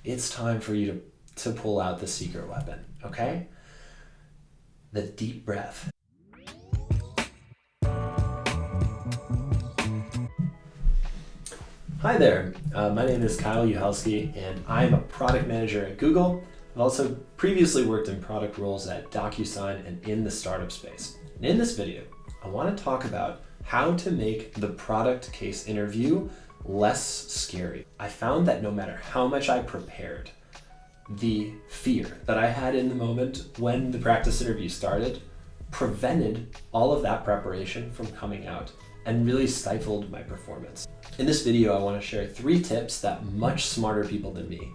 it's time for you to pull out the secret weapon, okay? The deep breath. Hi there, my name is Kyle Uhelski, and I'm a product manager at Google. I've also previously worked in product roles at DocuSign and in the startup space. And in this video, I want to talk about how to make the product case interview less scary. I found that no matter how much I prepared, the fear that I had in the moment when the practice interview started prevented all of that preparation from coming out and really stifled my performance. In this video, I want to share 3 tips that much smarter people than me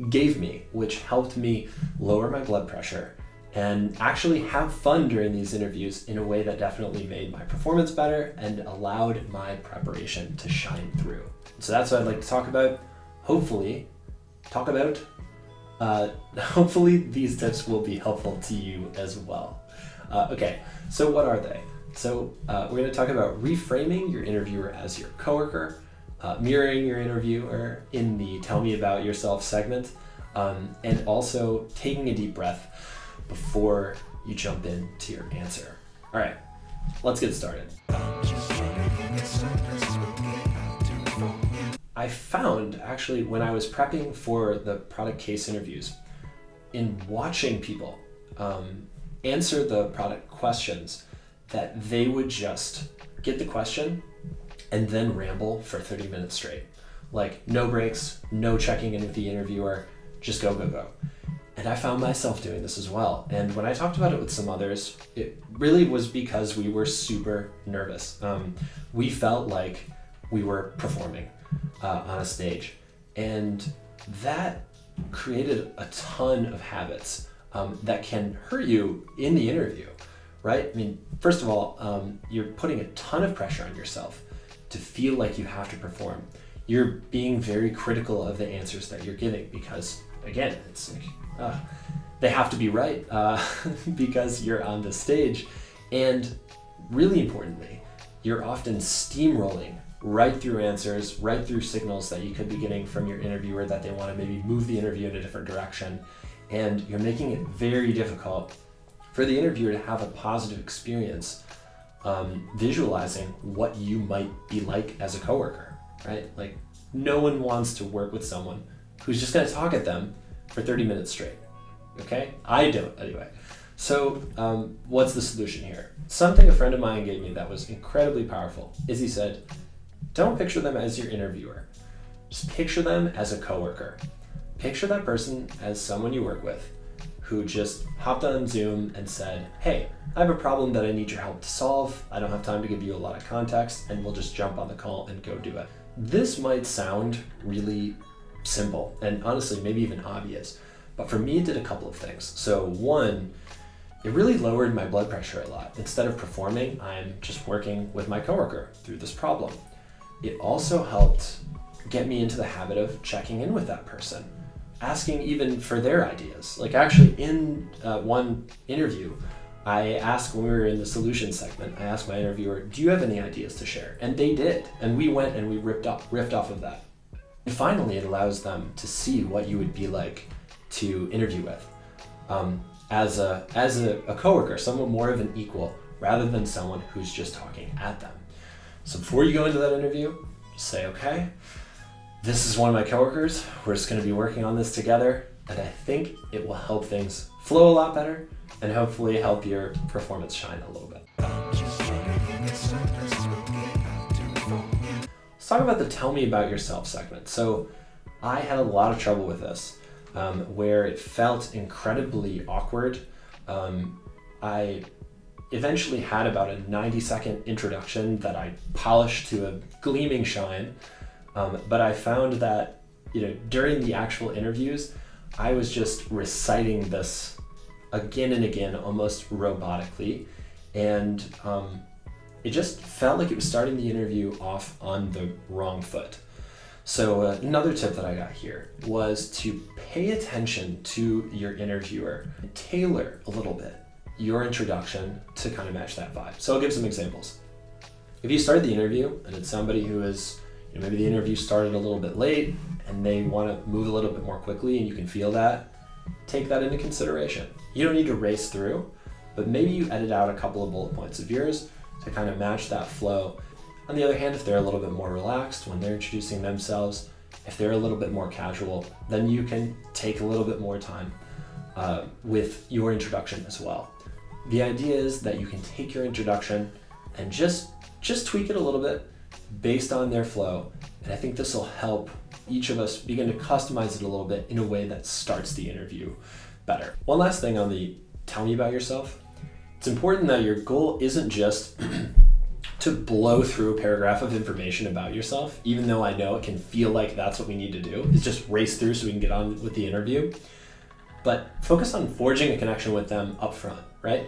gave me, which helped me lower my blood pressure and actually have fun during these interviews in a way that definitely made my performance better and allowed my preparation to shine through. So that's what I'd like to talk about. Hopefully these tips will be helpful to you as well. Okay, so what are they? So we're going to talk about reframing your interviewer as your coworker, mirroring your interviewer in the Tell Me About Yourself segment, and also taking a deep breath before you jump into your answer. All right, let's get started. I found actually when I was prepping for the product case interviews, in watching people answer the product questions, that they would just get the question and then ramble for 30 minutes straight. Like no breaks, no checking in with the interviewer, just go, go, go. And I found myself doing this as well. And when I talked about it with some others, it really was because we were super nervous. We felt like we were performing on a stage. And that created a ton of habits that can hurt you in the interview, right? I mean, first of all, you're putting a ton of pressure on yourself to feel like you have to perform. You're being very critical of the answers that you're giving because, again, it's like, they have to be right because you're on the stage. And really importantly, you're often steamrolling right through answers, right through signals that you could be getting from your interviewer that they want to maybe move the interview in a different direction. And you're making it very difficult for the interviewer to have a positive experience visualizing what you might be like as a coworker, right? Like no one wants to work with someone who's just going to talk at them for 30 minutes straight, okay? I don't anyway. So what's the solution here? Something a friend of mine gave me that was incredibly powerful is he said, don't picture them as your interviewer. Just picture them as a coworker. Picture that person as someone you work with who just hopped on Zoom and said, hey, I have a problem that I need your help to solve. I don't have time to give you a lot of context, and we'll just jump on the call and go do it. This might sound really simple and honestly, maybe even obvious, but for me, it did a couple of things. So one, it really lowered my blood pressure a lot. Instead of performing, I'm just working with my coworker through this problem. It also helped get me into the habit of checking in with that person, asking even for their ideas. Like actually in one interview, I asked when we were in the solution segment, I asked my interviewer, do you have any ideas to share? And they did. And we went and we riffed off of that. And finally, it allows them to see what you would be like to interview with as a coworker, someone more of an equal rather than someone who's just talking at them. So before you go into that interview, just say, okay, this is one of my coworkers. We're just going to be working on this together. And I think it will help things flow a lot better and hopefully help your performance shine a little bit. Let's talk about the Tell Me About Yourself segment. So I had a lot of trouble with this, where it felt incredibly awkward. I eventually had about a 90-second introduction that I polished to a gleaming shine. But I found that, during the actual interviews, I was just reciting this again and again, almost robotically. And it just felt like it was starting the interview off on the wrong foot. So another tip that I got here was to pay attention to your interviewer and tailor a little bit your introduction to kind of match that vibe. So I'll give some examples. If you start the interview and it's somebody who is, Maybe the interview started a little bit late and they want to move a little bit more quickly, and you can feel that. Take that into consideration. You don't need to race through, but maybe you edit out a couple of bullet points of yours to kind of match that flow. On the other hand, if they're a little bit more relaxed when they're introducing themselves, if they're a little bit more casual, then you can take a little bit more time with your introduction as well. The idea is that you can take your introduction and just tweak it a little bit based on their flow. And I think this will help each of us begin to customize it a little bit in a way that starts the interview better. One last thing on the tell me about yourself. It's important that your goal isn't just to blow through a paragraph of information about yourself, even though I know it can feel like that's what we need to do, is just race through so we can get on with the interview. But focus on forging a connection with them up front, right?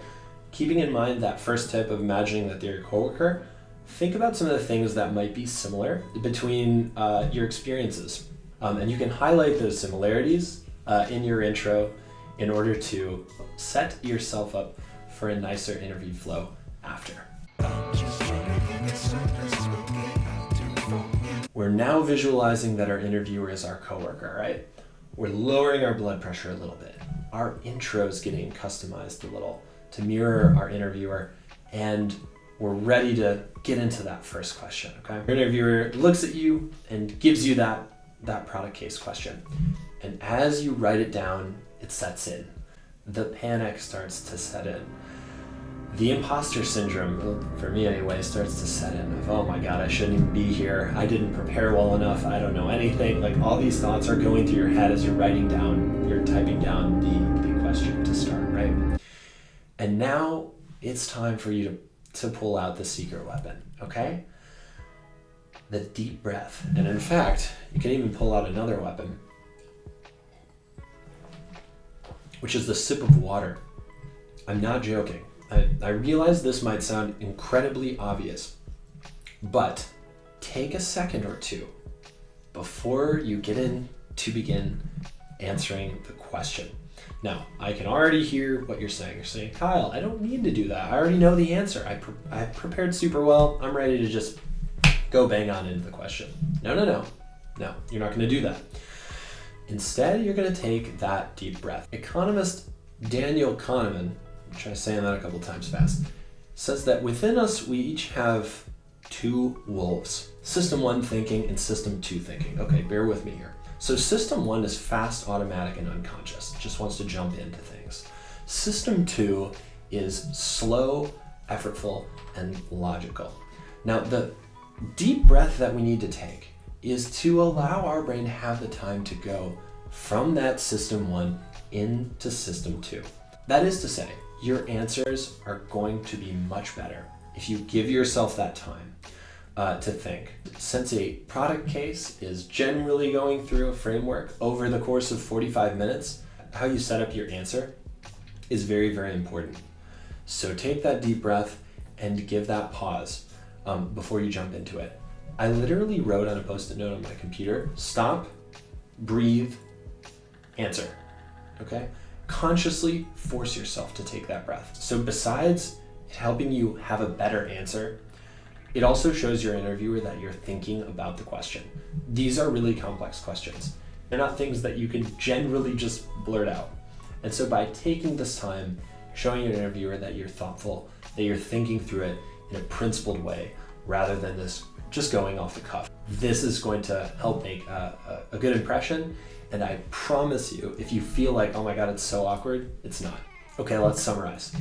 Keeping in mind that first tip of imagining that they're your coworker, think about some of the things that might be similar between your experiences. And you can highlight those similarities in your intro in order to set yourself up for a nicer interview flow after. We're now visualizing that our interviewer is our coworker, right? We're lowering our blood pressure a little bit. Our intro is getting customized a little to mirror our interviewer, and we're ready to get into that first question, okay? Your interviewer looks at you and gives you that product case question. And as you write it down, it sets in. The panic starts to set in. The imposter syndrome, for me anyway, starts to set in of, oh my God, I shouldn't even be here. I didn't prepare well enough. I don't know anything. Like, all these thoughts are going through your head as you're typing down the question to start, right? And now it's time for you to pull out the secret weapon, okay? The deep breath. And in fact, you can even pull out another weapon, which is the sip of water. I'm not joking. I realize this might sound incredibly obvious, but take a second or two before you get in to begin answering the question. Now, I can already hear what you're saying. You're saying, Kyle, I don't need to do that. I already know the answer. I prepared super well. I'm ready to just go bang on into the question. No, you're not going to do that. Instead, you're going to take that deep breath. Economist Daniel Kahneman, I'm trying to say that a couple times fast, says that within us, we each have two wolves. System 1 thinking and System 2 thinking. Okay, bear with me here. So System 1 is fast, automatic, and unconscious. It just wants to jump into things. System 2 is slow, effortful, and logical. Now, the deep breath that we need to take is to allow our brain to have the time to go from that System 1 into System 2. That is to say, your answers are going to be much better if you give yourself that time to think. Since a product case is generally going through a framework over the course of 45 minutes, how you set up your answer is very, very important. So take that deep breath and give that pause before you jump into it. I literally wrote on a Post-it note on my computer, stop, breathe, answer, okay? Consciously force yourself to take that breath. So besides it helping you have a better answer, it also shows your interviewer that you're thinking about the question. These are really complex questions. They're not things that you can generally just blurt out. And so by taking this time, showing your interviewer that you're thoughtful, that you're thinking through it in a principled way, rather than this just going off the cuff. This is going to help make a good impression. And I promise you, if you feel like, oh my God, it's so awkward, it's not. Okay, let's summarize.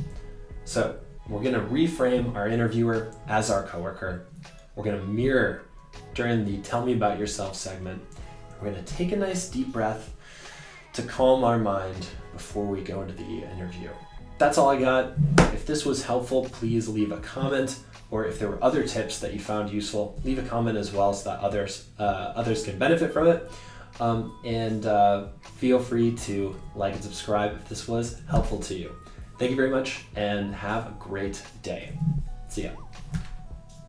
So we're gonna reframe our interviewer as our coworker. We're gonna mirror during the Tell Me About Yourself segment. We're gonna take a nice deep breath to calm our mind before we go into the interview. That's all I got. If this was helpful, please leave a comment, or if there were other tips that you found useful, leave a comment as well so that others can benefit from it. Feel free to like and subscribe if this was helpful to you. Thank you very much and have a great day. See ya.